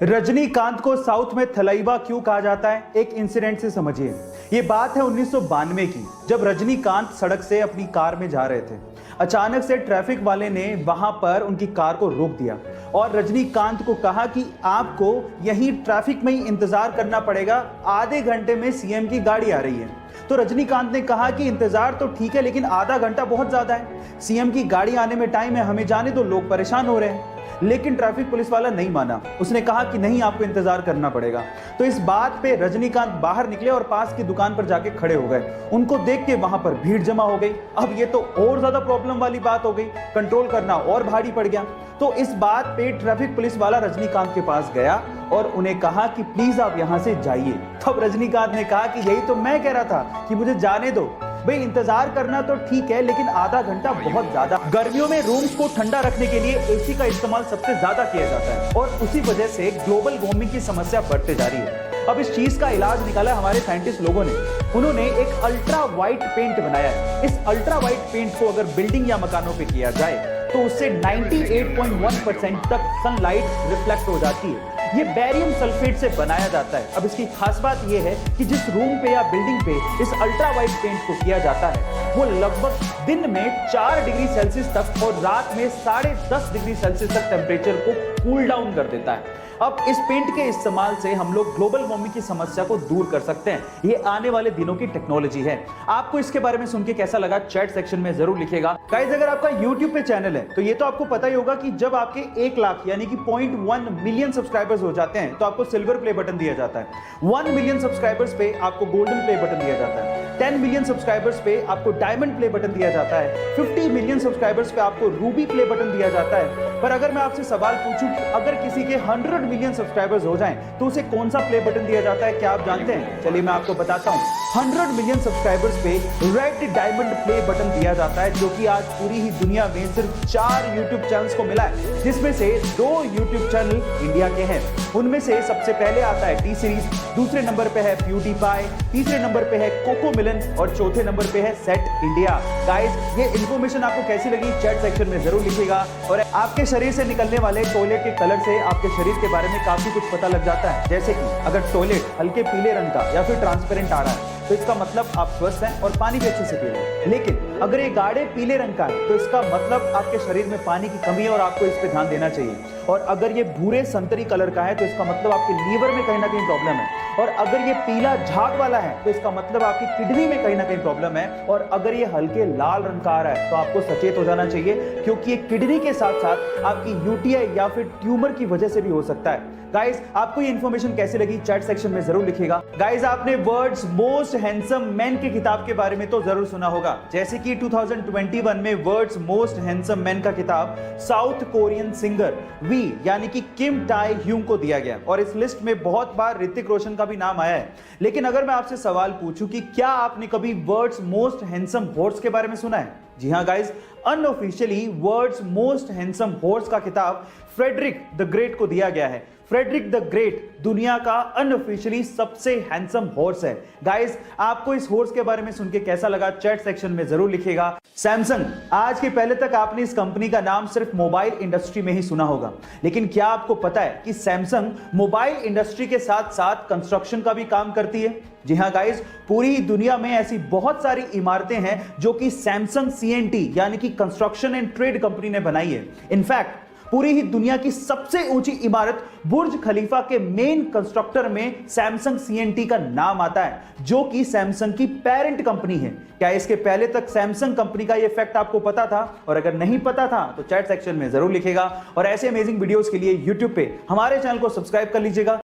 रजनीकांत को साउथ में थलैवा क्यों कहा जाता है, एक इंसिडेंट से समझिए। ये बात है 1992 की, जब रजनीकांत सड़क से अपनी कार में जा रहे थे। अचानक से ट्रैफिक वाले ने वहां पर उनकी कार को रोक दिया और रजनीकांत को कहा कि आपको यहीं ट्रैफिक में ही इंतजार करना पड़ेगा, आधे घंटे में सीएम की गाड़ी आ रही है। तो रजनीकांत ने कहा कि इंतजार तो ठीक है, लेकिन आधा घंटा बहुत ज्यादा है, सीएम की गाड़ी आने में टाइम है, हमें जाने दो, लोग परेशान हो रहे हैं। लेकिन ट्रैफिक पुलिस वाला नहीं माना, उसने कहा कि नहीं, आपको इंतजार करना पड़ेगा। तो इस बात पे रजनीकांत बाहर निकले और पास की दुकान पर जाके खड़े हो गए। उनको देख के वहां पर भीड़ जमा हो गई। अब ये तो और ज्यादा प्रॉब्लम वाली बात हो गई, कंट्रोल करना और भारी पड़ गया। तो इस बात पे ट्रैफिक पुलिस वाला रजनीकांत के पास गया और उन्हें कहा कि प्लीज आप यहां से जाइए। तब रजनीकांत ने कहा कि यही तो मैं कह रहा था कि मुझे जाने दो भाई, इंतजार करना तो ठीक है, लेकिन आधा घंटा बहुत ज्यादा। गर्मियों में रूम्स को ठंडा रखने के लिए एसी का इस्तेमाल सबसे ज्यादा किया जाता है और उसी वजह से ग्लोबल वार्मिंग की समस्या बढ़ते जा रही है। अब इस चीज का इलाज निकाला हमारे साइंटिस्ट लोगों ने। उन्होंने एक अल्ट्रा वाइट पेंट बनाया है। इस अल्ट्रा वाइट पेंट को अगर बिल्डिंग या मकानों पे किया जाए तो उससे 98.1% तक सनलाइट रिफ्लेक्ट हो जाती है। ये बेरियम सल्फेट से बनाया जाता है। अब इसकी खास बात यह है कि जिस रूम पे या बिल्डिंग पे इस अल्ट्रा वाइट पेंट को किया जाता है वो लगभग दिन में 4 डिग्री सेल्सियस तक और रात में 10.5 डिग्री सेल्सियस तक टेम्परेचर को कूल डाउन कर देता है। अब इस पेंट के इस्तेमाल से हम लोग ग्लोबल वार्मिंग की समस्या को दूर कर सकते हैं। ये आने वाले दिनों की टेक्नोलॉजी है। आपको इसके बारे में सुन के कैसा लगा, चैट सेक्शन में जरूर लिखिएगा। गाइस, अगर आपका YouTube पे चैनल है तो ये तो आपको पता ही होगा कि जब आपके 1 लाख यानी कि 0.1 मिलियन सब्सक्राइबर्स हो जाते हैं तो आपको सिल्वर प्ले बटन दिया जाता है। 1 मिलियन सब्सक्राइबर्स पे आपको गोल्डन प्ले बटन दिया जाता है। 10 मिलियन सब्सक्राइबर्स पे आपको डायमंड प्ले बटन दिया जाता है। 50 मिलियन सब्सक्राइबर्स पे आपको रूबी प्ले बटन दिया जाता है। पर अगर मैं आपसे सवाल पूछूं कि अगर किसी के 100 मिलियन सब्सक्राइबर्स हो जाएं तो उसे कौन सा प्ले बटन दिया जाता है, क्या आप जानते हैं? चलिए मैं आपको बताता हूं। 100 मिलियन सब्सक्राइबर्स पे रेड डायमंड प्ले बटन दिया जाता है, जो कि आज पूरी ही दुनिया में सिर्फ 4 YouTube चैनल्स को मिला है, जिसमें से 2 YouTube चैनल इंडिया के हैं। उनमें से सबसे पहले आता है टी सीरीज, दूसरे नंबर पे है प्यूडीपाई, तीसरे नंबर पे है कोको मिलन और चौथे नंबर पे है सेट इंडिया। गाइस, ये इंफॉर्मेशन आपको कैसी लगी चैट सेक्शन में जरूर लिखिएगा। और आपके शरीर से निकलने वाले टॉयलेट के कलर से आपके शरीर के बारे में काफी कुछ पता लग जाता है। जैसे कि अगर टॉयलेट हल्के पीले रंग का या फिर ट्रांसपेरेंट आ रहा है तो इसका मतलब आप स्वस्थ हैं और पानी भी अच्छे से पी रहे हैं। लेकिन अगर ये गाढ़े पीले रंग का है तो इसका मतलब आपके शरीर में पानी की कमी है और आपको इस पे ध्यान देना चाहिए। और अगर ये भूरे संतरी कलर का है तो इसका मतलब आपके लीवर में कहीं ना कहीं प्रॉब्लम है। और अगर ये पीला झाग वाला है तो इसका मतलब आपकी किडनी में कहीं ना कहीं प्रॉब्लम है। और अगर ये हल्के लाल रंग का आ रहा है तो आपको सचेत हो जाना चाहिए, क्योंकि ये किडनी के साथ साथ आपकी यूटीआई या फिर ट्यूमर की वजह से भी हो सकता है। गाइस, आपको ये इंफॉर्मेशन कैसी लगी चैट सेक्शन में जरूर लिखिएगा। गाइस, आपने वर्ल्ड्स मोस्ट हैंडसम मैन की किताब के बारे में तो जरूर सुना होगा, जैसे कि 2021 में वर्ल्ड्स मोस्ट हैंडसम मैन का किताब साउथ कोरियन सिंगर वी यानी कि किम टाई ह्यूंग को दिया गया और इस लिस्ट में बहुत बार ऋतिक रोशन का भी नाम आया है। लेकिन अगर मैं आपसे सवाल पूछूं कि क्या आपने कभी वर्ल्ड्स मोस्ट हैंडसम हॉर्स के बारे में सुना है? जी हाँ guys, unofficially world's most handsome horse का किताब फ्रेडरिक द ग्रेट को दिया गया है। फ्रेडरिक द ग्रेट दुनिया का अनऑफिशियली सबसे हैंडसम हॉर्स है। गाइस, आपको इस हॉर्स के बारे में सुन के कैसा लगा चैट सेक्शन में जरूर लिखिएगा। सैमसंग, आज के पहले तक आपने इस कंपनी का नाम सिर्फ मोबाइल इंडस्ट्री में ही सुना होगा, लेकिन क्या आपको पता है कि सैमसंग मोबाइल इंडस्ट्री के साथ साथ कंस्ट्रक्शन का भी काम करती है? जी हाँ गाइस, पूरी दुनिया में ऐसी बहुत सारी इमारतें हैं जो कि सैमसंग CNT यानी कि कंस्ट्रक्शन एंड ट्रेड कंपनी ने बनाई है। इनफैक्ट पूरी ही दुनिया की सबसे ऊंची इमारत बुर्ज खलीफा के मेन कंस्ट्रक्टर में सैमसंग CNT का नाम आता है, जो कि सैमसंग की पेरेंट कंपनी है। क्या इसके पहले तक सैमसंग कंपनी का ये फैक्ट आपको पता था? और अगर नहीं पता था तो चैट सेक्शन में जरूर लिखिएगा। और ऐसे अमेजिंग वीडियोस के लिए YouTube पे हमारे चैनल को सब्सक्राइब कर लीजिएगा।